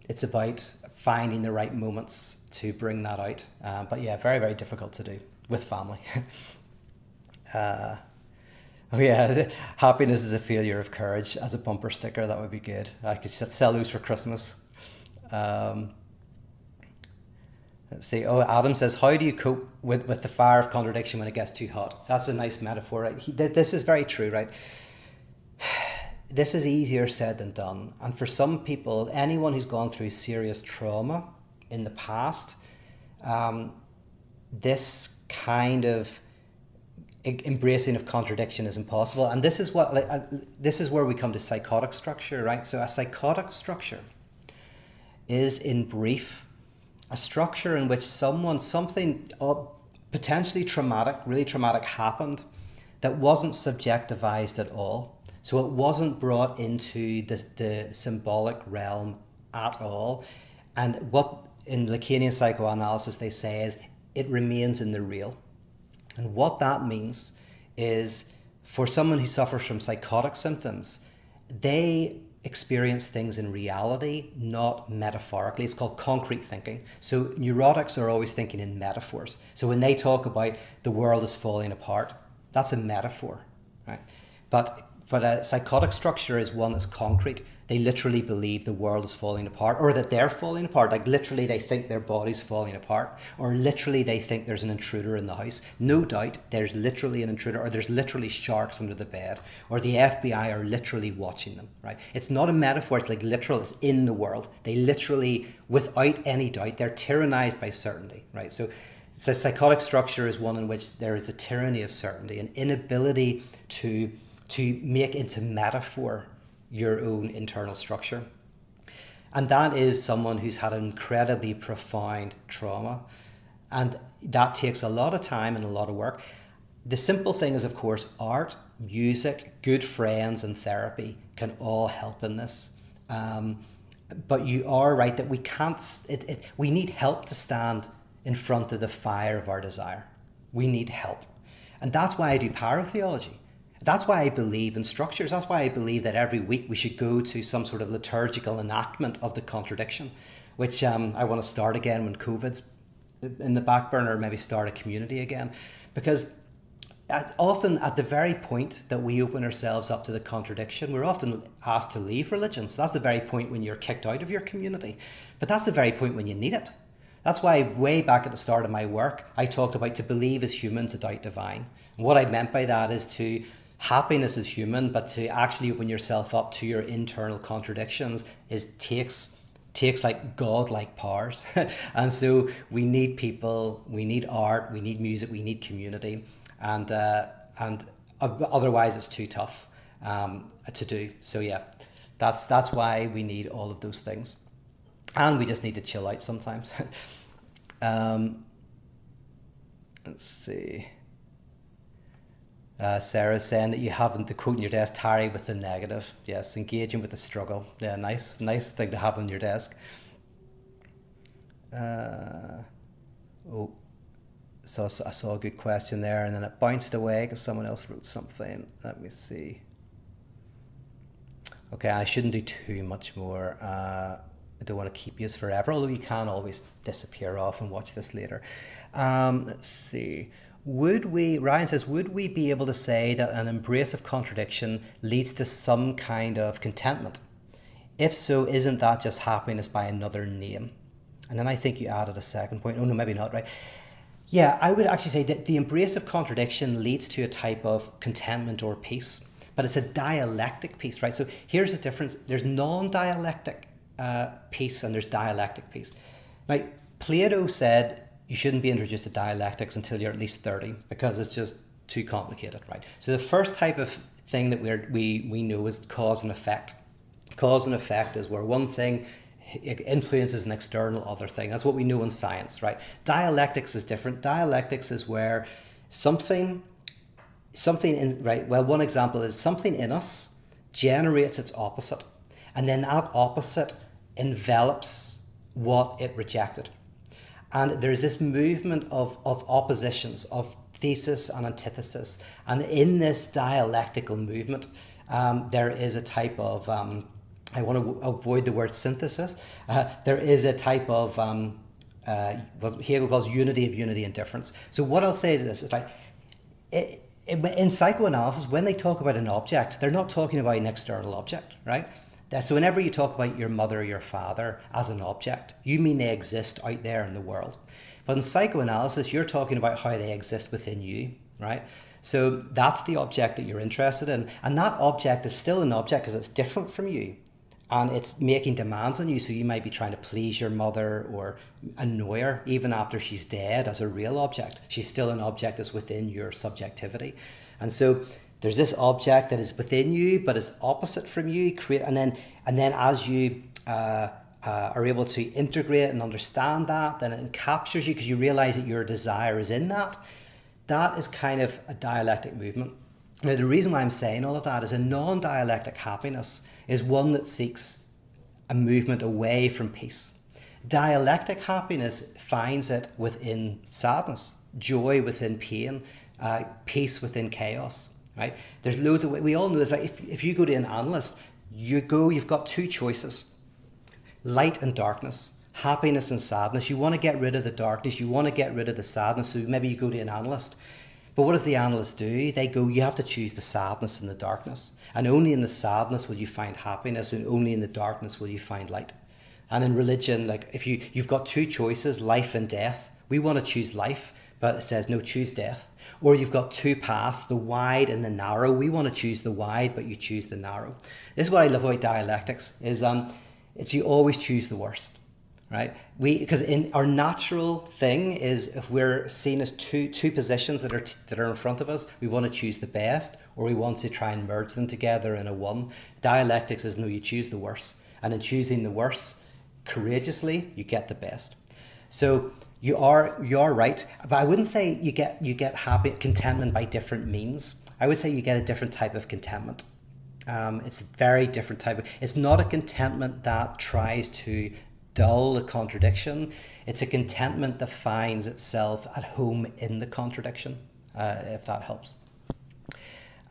it's about finding the right moments to bring that out. But yeah, very, very difficult to do with family. Happiness is a failure of courage as a bumper sticker. That would be good. I could sell those for Christmas. Let's see. Oh, Adam says, how do you cope with the fire of contradiction when it gets too hot? That's a nice metaphor, right? This is very true, right? This is easier said than done. And for some people, anyone who's gone through serious trauma in the past, this kind of embracing of contradiction is impossible. And this is this is where we come to psychotic structure, right? So a psychotic structure is, in brief, a structure in which something potentially traumatic, really traumatic happened that wasn't subjectivized at all. So it wasn't brought into the symbolic realm at all. And what in Lacanian psychoanalysis they say is it remains in the real. And what that means is for someone who suffers from psychotic symptoms, they experience things in reality, not metaphorically. It's called concrete thinking. So neurotics are always thinking in metaphors. So when they talk about the world is falling apart, that's a metaphor, right? But a psychotic structure is one that's concrete. They literally believe the world is falling apart, or that they're falling apart. Like literally they think their body's falling apart, or literally they think there's an intruder in the house. No doubt there's literally an intruder, or there's literally sharks under the bed, or the FBI are literally watching them, right? It's not a metaphor, it's like literal, it's in the world. They literally, without any doubt, they're tyrannized by certainty, right? So the psychotic structure is one in which there is the tyranny of certainty, an inability to make into metaphor your own internal structure. And that is someone who's had an incredibly profound trauma. And that takes a lot of time and a lot of work. The simple thing is, of course, art, music, good friends, and therapy can all help in this. But you are right that we can't, we need help to stand in front of the fire of our desire. We need help. And that's why I do paratheology. That's why I believe in structures. That's why I believe that every week we should go to some sort of liturgical enactment of the contradiction, which I want to start again when COVID's in the back burner, maybe start a community again. Because often at the very point that we open ourselves up to the contradiction, we're often asked to leave religion. So that's the very point when you're kicked out of your community. But that's the very point when you need it. That's why way back at the start of my work, I talked about to believe is human, to doubt divine. And what I meant by that is happiness is human, but to actually open yourself up to your internal contradictions takes like godlike powers. And so we need people, we need art, we need music, we need community, and otherwise it's too tough to do. So yeah, that's why we need all of those things, and we just need to chill out sometimes. Let's see. Sarah's saying that you haven't the quote on your desk, tarry with the negative. Yes, engaging with the struggle. Yeah, nice thing to have on your desk. So I saw a good question there, and then it bounced away because someone else wrote something. Let me see. Okay, I shouldn't do too much more. I don't want to keep you forever, although you can always disappear off and watch this later. Let's see. Ryan says, would we be able to say that an embrace of contradiction leads to some kind of contentment? If so, isn't that just happiness by another name? And then I think you added a second point. Oh, no, maybe not, right? Yeah, I would actually say that the embrace of contradiction leads to a type of contentment or peace, but it's a dialectic peace, right? So here's the difference. There's non-dialectic peace and there's dialectic peace. Now, Plato said you shouldn't be introduced to dialectics until you're at least 30 because it's just too complicated, right? So the first type of thing that we know is cause and effect. Cause and effect is where one thing influences an external other thing. That's what we know in science, right? Dialectics is different. Dialectics is where something in, right? Well, one example is something in us generates its opposite, and then that opposite envelops what it rejected. And there's this movement of oppositions, of thesis and antithesis. And in this dialectical movement, there is a type of, I want to avoid the word synthesis. There is a type of, what Hegel calls unity of unity and difference. So what I'll say to this is, like, in psychoanalysis, when they talk about an object, they're not talking about an external object, right? So whenever you talk about your mother or your father as an object, you mean they exist out there in the world. But in psychoanalysis, you're talking about how they exist within you, right? So that's the object that you're interested in. And that object is still an object because it's different from you. And it's making demands on you. So you might be trying to please your mother or annoy her even after she's dead as a real object. She's still an object that's within your subjectivity. And so there's this object that is within you, but is opposite from you. And then as you are able to integrate and understand that, then it captures you because you realize that your desire is in that. That is kind of a dialectic movement. Now, the reason why I'm saying all of that is a non-dialectic happiness is one that seeks a movement away from peace. Dialectic happiness finds it within sadness, joy within pain, peace within chaos. Right? There's loads of, we all know this, right? If you go to an analyst, you've got two choices, light and darkness, happiness and sadness. You want to get rid of the darkness, you want to get rid of the sadness, so maybe you go to an analyst. But what does the analyst do? They go, you have to choose the sadness and the darkness. And only in the sadness will you find happiness, and only in the darkness will you find light. And in religion, like if you've got two choices, life and death. We want to choose life, but it says no, choose death. Or you've got two paths, the wide and the narrow. We want to choose the wide, but you choose the narrow. This is what I love about dialectics, is it's you always choose the worst, right? Because in our natural thing is, if we're seen as two positions that are in front of us, we want to choose the best, or we want to try and merge them together in a one. Dialectics is no, you choose the worst, and in choosing the worst courageously, you get the best. So you are right, but I wouldn't say you get happy contentment by different means. I would say you get a different type of contentment. It's a very different type of. It's not a contentment that tries to dull a contradiction. It's a contentment that finds itself at home in the contradiction, if that helps.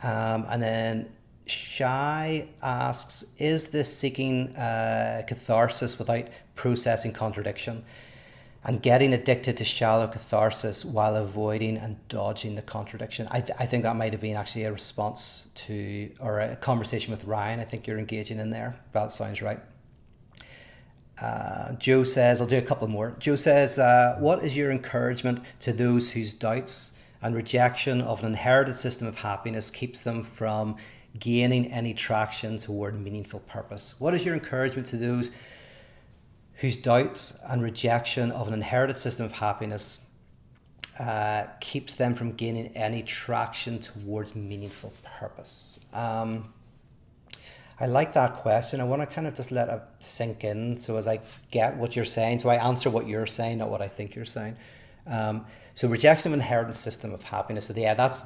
And then Shy asks, is this seeking catharsis without processing contradiction and getting addicted to shallow catharsis while avoiding and dodging the contradiction? I think that might have been actually a response to, or a conversation with Ryan. I think you're engaging in there. That sounds right. Joe says, I'll do a couple more. Joe says, what is your encouragement to those whose doubts and rejection of an inherited system of happiness keeps them from gaining any traction toward meaningful purpose? What is your encouragement to those whose doubt and rejection of an inherited system of happiness keeps them from gaining any traction towards meaningful purpose? I like that question. I want to kind of just let it sink in, so as I get what you're saying, so I answer what you're saying, not what I think you're saying. So rejection of inherited system of happiness. So yeah, that's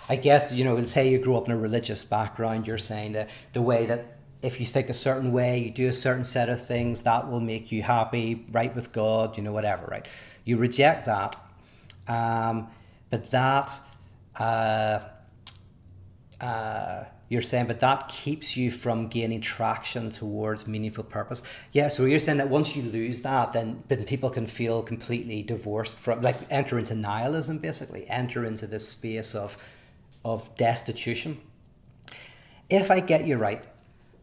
I guess, let's say you grew up in a religious background, you're saying that the way that if you think a certain way, you do a certain set of things, that will make you happy, right with God, whatever, right? You reject that, but that you're saying, but that keeps you from gaining traction towards meaningful purpose. Yeah, so you're saying that once you lose that, then people can feel completely divorced from, like, enter into nihilism, basically, enter into this space of destitution. If I get you right,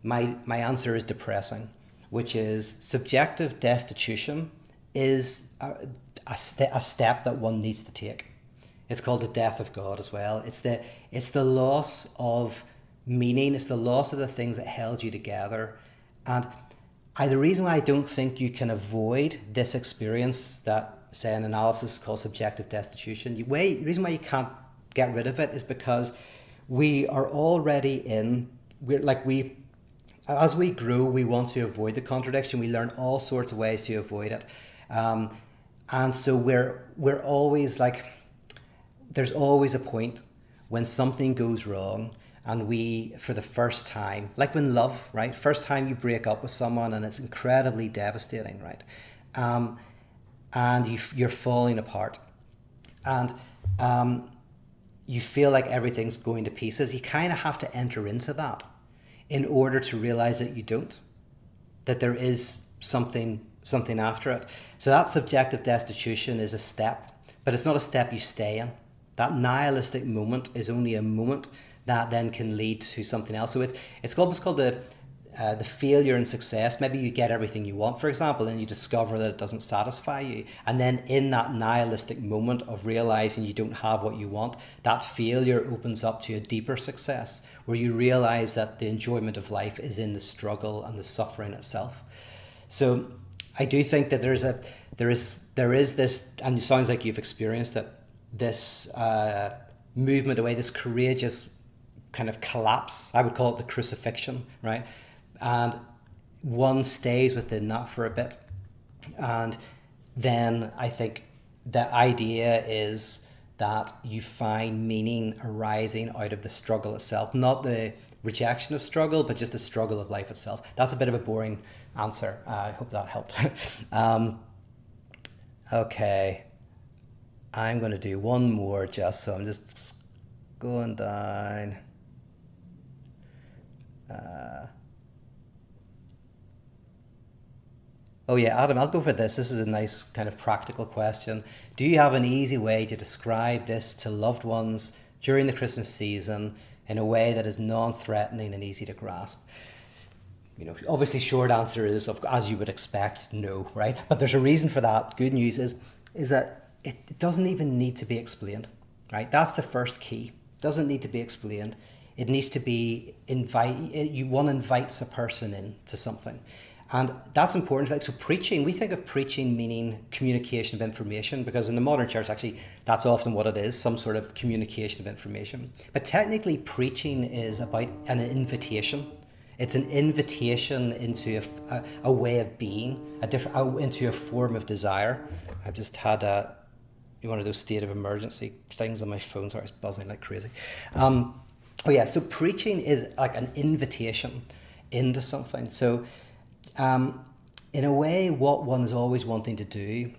my answer is depressing, which is subjective destitution is a step that one needs to take. It's called the death of God as well. It's the loss of meaning. It's the loss of the things that held you together. And the reason why I don't think you can avoid this experience that, say, an analysis called subjective destitution, the reason why you can't get rid of it is because we are already as we grow, we want to avoid the contradiction. We learn all sorts of ways to avoid it. And so we're always like, there's always a point when something goes wrong and we, for the first time, like when love, right? First time you break up with someone and it's incredibly devastating, right? And you're falling apart. And you feel like everything's going to pieces. You kind of have to enter into that in order to realize that you don't, that there is something after it. So that subjective destitution is a step, but it's not a step you stay in. That nihilistic moment is only a moment that then can lead to something else. So it's almost called the failure and success. Maybe you get everything you want, for example, and you discover that it doesn't satisfy you. And then in that nihilistic moment of realizing you don't have what you want, that failure opens up to a deeper success where you realize that the enjoyment of life is in the struggle and the suffering itself. So I do think that there is this, and it sounds like you've experienced it, this movement away, this courageous kind of collapse. I would call it the crucifixion, right? And one stays within that for a bit. And then I think the idea is that you find meaning arising out of the struggle itself, not the rejection of struggle, but just the struggle of life itself. That's a bit of a boring answer. I hope that helped. Okay. I'm going to do one more just, so I'm just going down. Oh yeah, Adam, I'll go for this. This is a nice kind of practical question. Do you have an easy way to describe this to loved ones during the Christmas season in a way that is non-threatening and easy to grasp? Obviously, short answer is, as you would expect, no, right? But there's a reason for that. Good news is that it doesn't even need to be explained, right? That's the first key. It doesn't need to be explained. It needs to be one invites a person in to something. And that's important. Like, so preaching, we think of preaching meaning communication of information, because in the modern church, actually, that's often what it is, some sort of communication of information. But technically, preaching is about an invitation. It's an invitation into a way of being, into a form of desire. I've just had one of those state of emergency things on my phone. Sorry, it's buzzing like crazy. So preaching is like an invitation into something. So in a way, what one is always wanting to do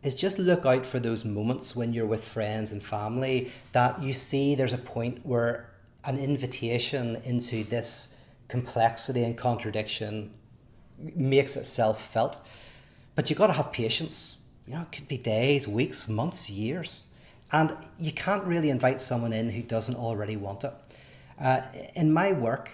is just look out for those moments when you're with friends and family that you see there's a point where an invitation into this complexity and contradiction makes itself felt. But you've got to have patience. It could be days, weeks, months, years. And you can't really invite someone in who doesn't already want it. In my work,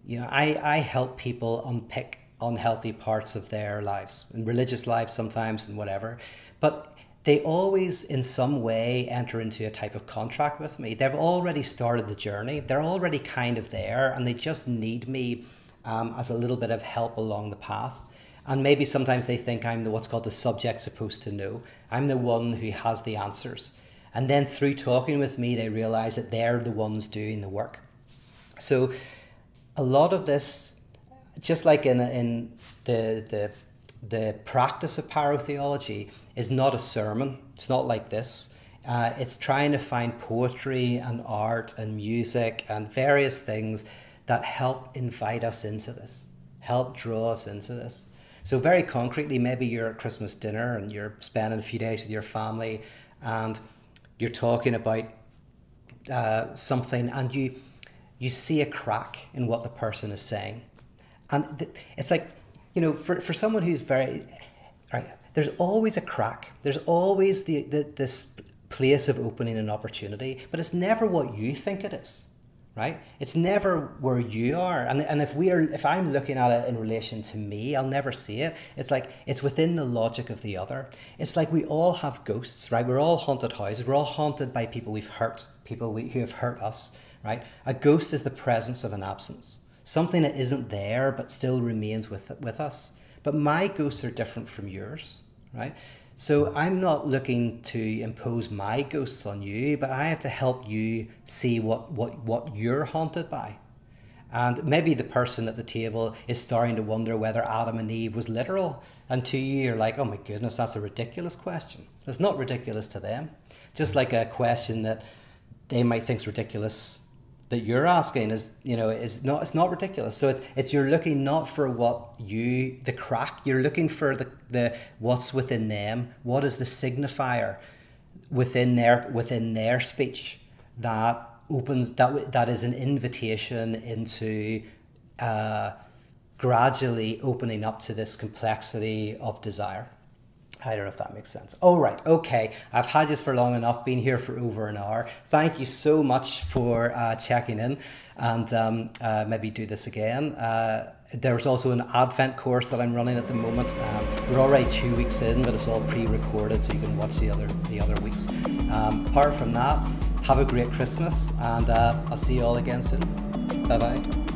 I help people unpick unhealthy parts of their lives, and religious lives sometimes and whatever. But they always in some way enter into a type of contract with me. They've already started the journey. They're already kind of there, and they just need me as a little bit of help along the path. And maybe sometimes they think I'm what's called the subject supposed to know. I'm the one who has the answers. And then through talking with me, they realize that they're the ones doing the work. So a lot of this, just like in the practice of parotheology, is not a sermon. It's not like this. It's trying to find poetry and art and music and various things that help invite us into this, help draw us into this. So very concretely, maybe you're at Christmas dinner and you're spending a few days with your family and you're talking about something, and you see a crack in what the person is saying. And it's like, for someone who's very, right, there's always a crack. There's always this place of opening and opportunity, but it's never what you think it is, right? It's never where you are. And if I'm looking at it in relation to me, I'll never see it. It's like, it's within the logic of the other. It's like we all have ghosts, right? We're all haunted houses. We're all haunted by people we've hurt, who have hurt us, right? A ghost is the presence of an absence. Something that isn't there but still remains with us. But my ghosts are different from yours, right? So I'm not looking to impose my ghosts on you, but I have to help you see what you're haunted by. And maybe the person at the table is starting to wonder whether Adam and Eve was literal. And to you, you're like, oh my goodness, that's a ridiculous question. It's not ridiculous to them. Just like a question that they might think is ridiculous that you're asking it's not ridiculous. So it's you're looking not for the crack, you're looking for the what's within them, what is the signifier within their speech that opens, that is an invitation into gradually opening up to this complexity of desire. I don't know if that makes sense. All right, okay. I've had you for long enough, been here for over an hour. Thank you so much for checking in, and maybe do this again. There's also an Advent course that I'm running at the moment. We're already 2 weeks in, but it's all pre-recorded, so you can watch the other weeks. Apart from that, have a great Christmas, and I'll see you all again soon. Bye-bye.